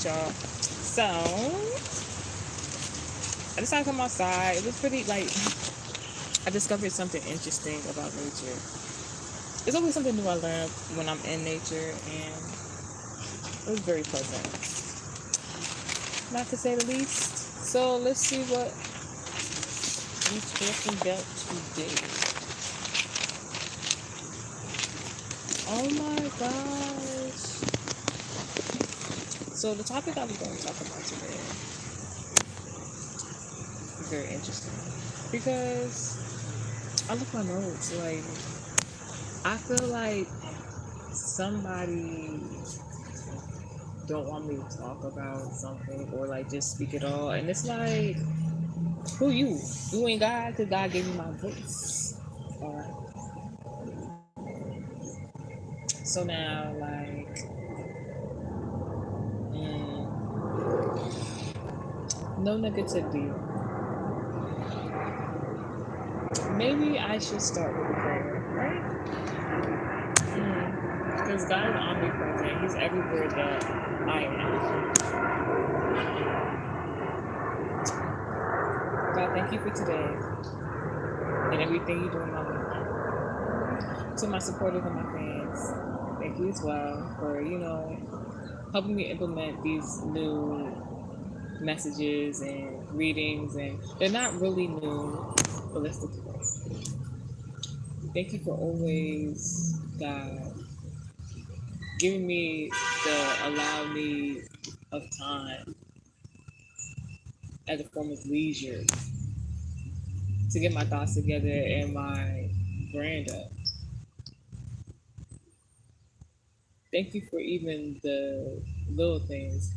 with y'all. So I decided to come outside. It was pretty like I discovered something interesting about nature. There's always something new I learn when I'm in nature, and it was very pleasant, not to say the least. So let's see what we're talking about today. Oh my gosh. So the topic I was going to talk about today is very interesting because I look at my notes, like I feel like somebody don't want me to talk about something or like just speak it all, and it's like, who you? You ain't God, because God gave me my voice. All right. So now, like, no negativity. Maybe I should start with a prayer, right? Because God is omnipresent. He's everywhere that I am. God, thank you for today and everything you do in my life. To my supporters and my fans, thank you as well for, helping me implement these new messages and readings, and they're not really new, but let's look at it. Thank you for always, God, giving me the allowed me of time as a form of leisure to get my thoughts together and my brand up. Thank you for even the little things.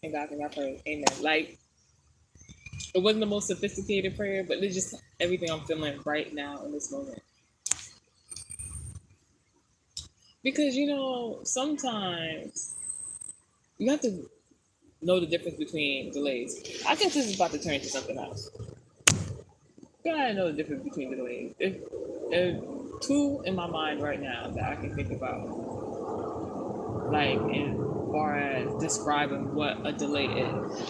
And God, I pray, amen. Like, it wasn't the most sophisticated prayer, but it's just everything I'm feeling right now in this moment. Because, sometimes you have to know the difference between delays. I guess this is about to turn into something else. You gotta know the difference between delays. There's two in my mind right now that I can think about, like, as far as describing what a delay is.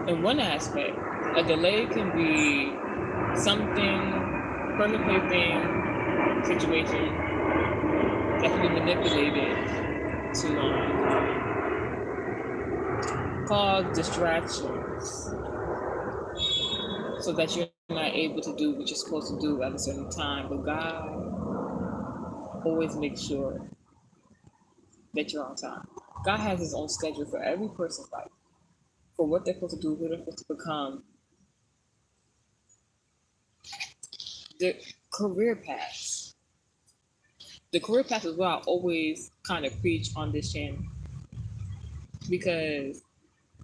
In one aspect, a delay can be something, perfectly thing, situation that can be manipulated to cause distractions so that you're not able to do what you're supposed to do at a certain time. But God always makes sure that you're on time. God has his own schedule for every person's life, for what they're supposed to do, who they're supposed to become. The career paths. The career path is what I always kind of preach on this channel. Because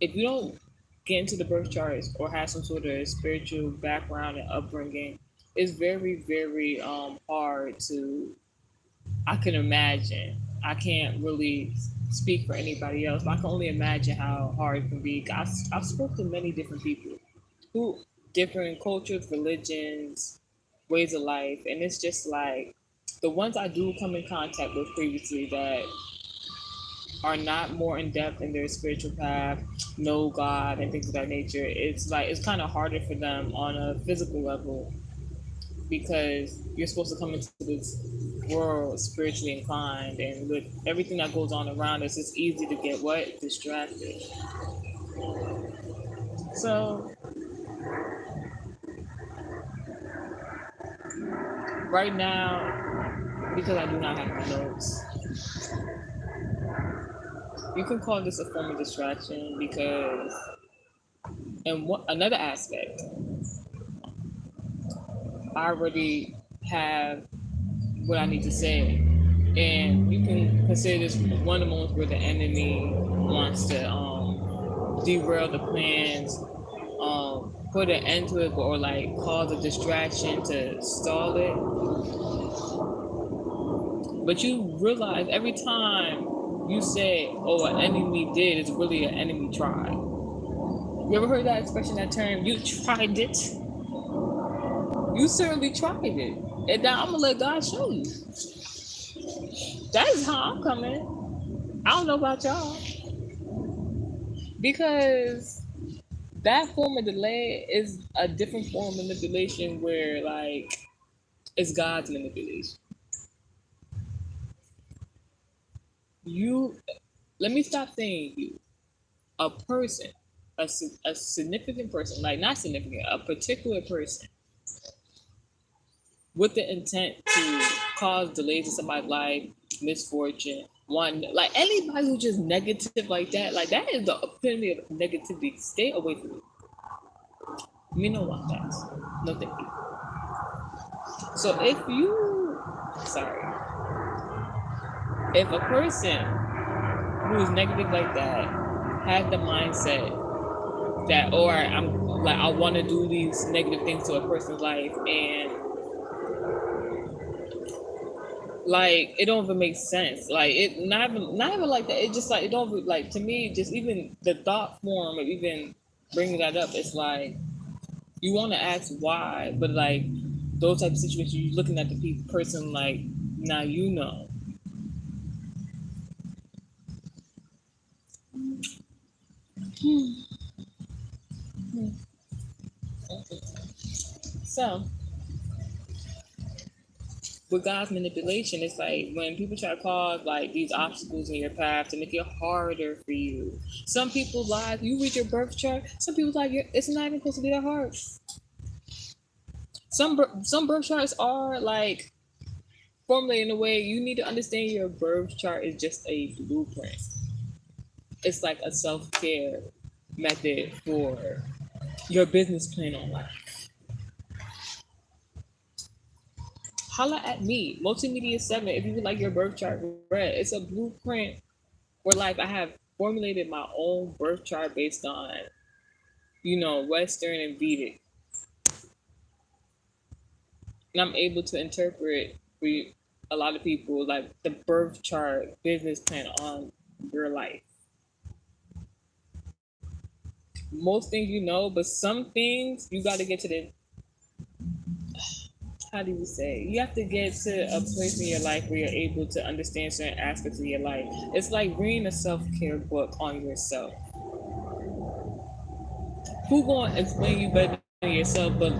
if you don't get into the birth charts or have some sort of spiritual background and upbringing, it's very, very hard to, I can imagine. I can't really speak for anybody else, but I can only imagine how hard it can be. I've spoken to many different people who different cultures, religions, ways of life, and it's just like the ones I do come in contact with previously that are not more in depth in their spiritual path, know God and things of that nature. It's like it's kind of harder for them on a physical level because you're supposed to come into this world spiritually inclined, and with everything that goes on around us, it's easy to get distracted. So right now, because I do not have my notes, you can call this a form of distraction because, and another aspect, I already have what I need to say, and you can consider this one of the moments where the enemy wants to derail the plans, put an end to it, or like cause a distraction to stall it. But you realize every time you say, "Oh, an enemy did," it's really an enemy tried. You ever heard that expression, that term? You tried it. You certainly tried it. And now I'm gonna let God show you. That's how I'm coming. I don't know about y'all because that form of delay is a different form of manipulation where like it's God's manipulation. You let me stop saying you. A person, a significant person, like not significant, a particular person with the intent to cause delays in somebody's life, misfortune, one like anybody who's just negative like that is the epitome of negativity. Stay away from me. Me no want that. No thank you. So if you sorry, if a person who is negative like that has the mindset that or I'm like I want to do these negative things to a person's life and like it don't even make sense. Like it not even like that. It just like it don't like to me. Just even the thought form of even bringing that up, it's like you want to ask why, but like those type of situations, you're looking at the person like now you know. So with God's manipulation, it's like when people try to cause like these obstacles in your path to make it harder for you. Some people like you read your birth chart. Some people like it's not even supposed to be that hard. Some birth charts are like formulated in a way you need to understand your birth chart is just a blueprint. It's like a self care method for your business plan on life. Holla at me, Multimedia 7, if you would like your birth chart read. It's a blueprint for life. I have formulated my own birth chart based on, Western and Vedic. And I'm able to interpret for a lot of people like the birth chart business plan on your life. Most things but some things you got to get to the how do you say? You have to get to a place in your life where you're able to understand certain aspects of your life. It's like reading a self-care book on yourself. Who gonna explain you better than yourself? But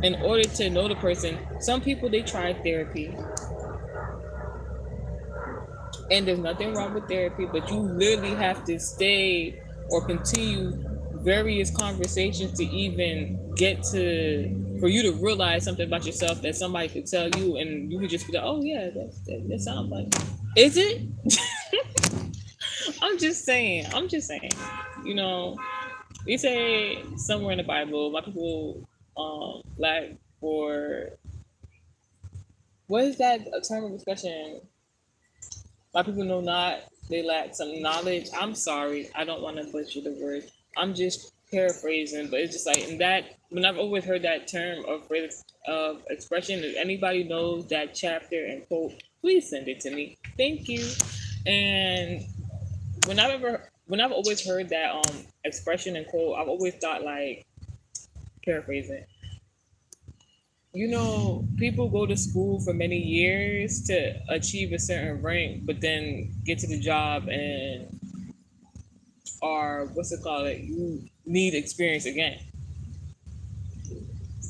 in order to know the person, some people they try therapy, and there's nothing wrong with therapy, but you literally have to stay or continue various conversations to even get to for you to realize something about yourself that somebody could tell you and you would just be like, oh yeah, that sounds like is it. I'm just saying you know we say somewhere in the Bible my people lack for what is that a term of expression. My people know not, they lack some knowledge. I'm sorry, I don't want to butcher the word. I'm just paraphrasing, but it's just like in that when I've always heard that term of phrase of expression. If anybody knows that chapter and quote, please send it to me. Thank you. And when I've always heard that expression and quote, I've always thought like paraphrasing. People go to school for many years to achieve a certain rank, but then get to the job and are what's it called? You need experience again.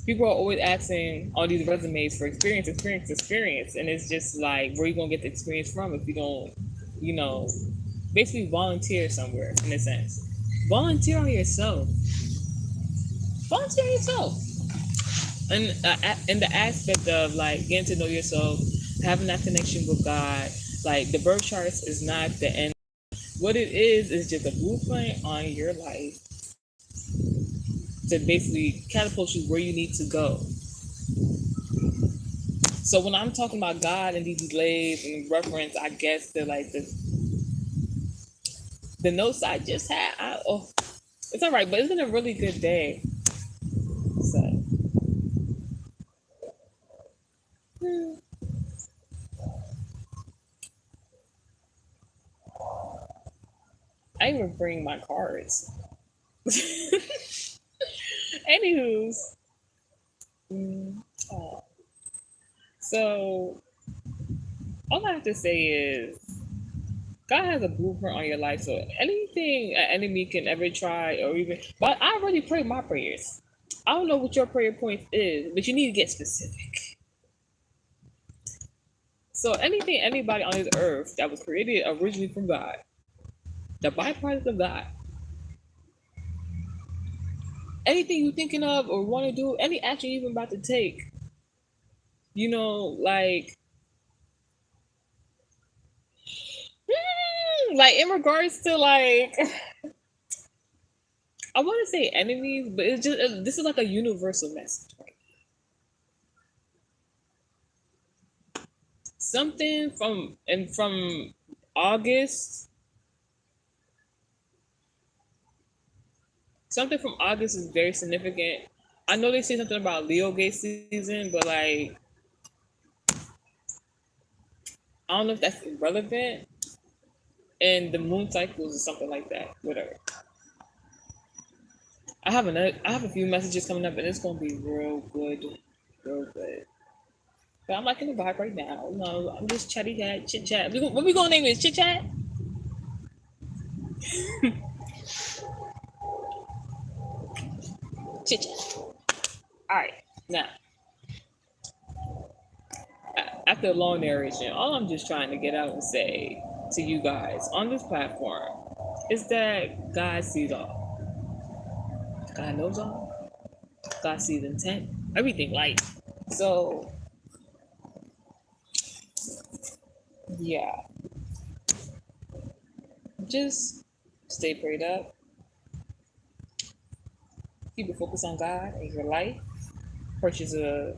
People are always asking all these resumes for experience, experience, experience, and it's just like where you gonna get the experience from if you don't, you know, basically volunteer somewhere in a sense. Volunteer on yourself. Volunteer on yourself. And in the aspect of like getting to know yourself, having that connection with God, like the birth charts is not the end. What it is just a blueprint on your life to basically catapult you where you need to go. So when I'm talking about God and these delays and reference, I guess to like the notes I just had. It's all right, but it's been a really good day. So I even bring my cards. Anywho's, mm, oh. So all I have to say is God has a blueprint on your life. So anything an enemy can ever try or even, but I already prayed my prayers. I don't know what your prayer point is, but you need to get specific. So anything, anybody on this earth that was created originally from God, the byproduct of God, anything you thinking of or want to do, any action you're even about to take, like like in regards to like I want to say enemies, but it's just this is like a universal message. Right? Something from August, something from August is very significant. I know they say something about Leo gate season, but like I don't know if that's irrelevant. And the moon cycles or something like that. Whatever. I have a few messages coming up, and it's gonna be real good, real good. But I'm like in the vibe right now. No, I'm just chatty chat, chit chat. What we gonna name this? Chit chat? Chit chat. All right. Now, after a long narration, all I'm just trying to get out and say to you guys on this platform is that God sees all. God knows all. God sees intent. Everything. Like so. Yeah. Just stay prayed up. Keep it focused on God and your life. Purchase a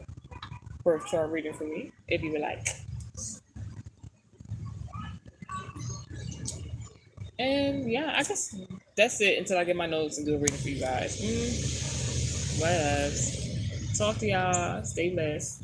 birth chart reading for me if you would like. And yeah, I guess that's it until I get my notes and do a reading for you guys. What else? Talk to y'all. Stay blessed.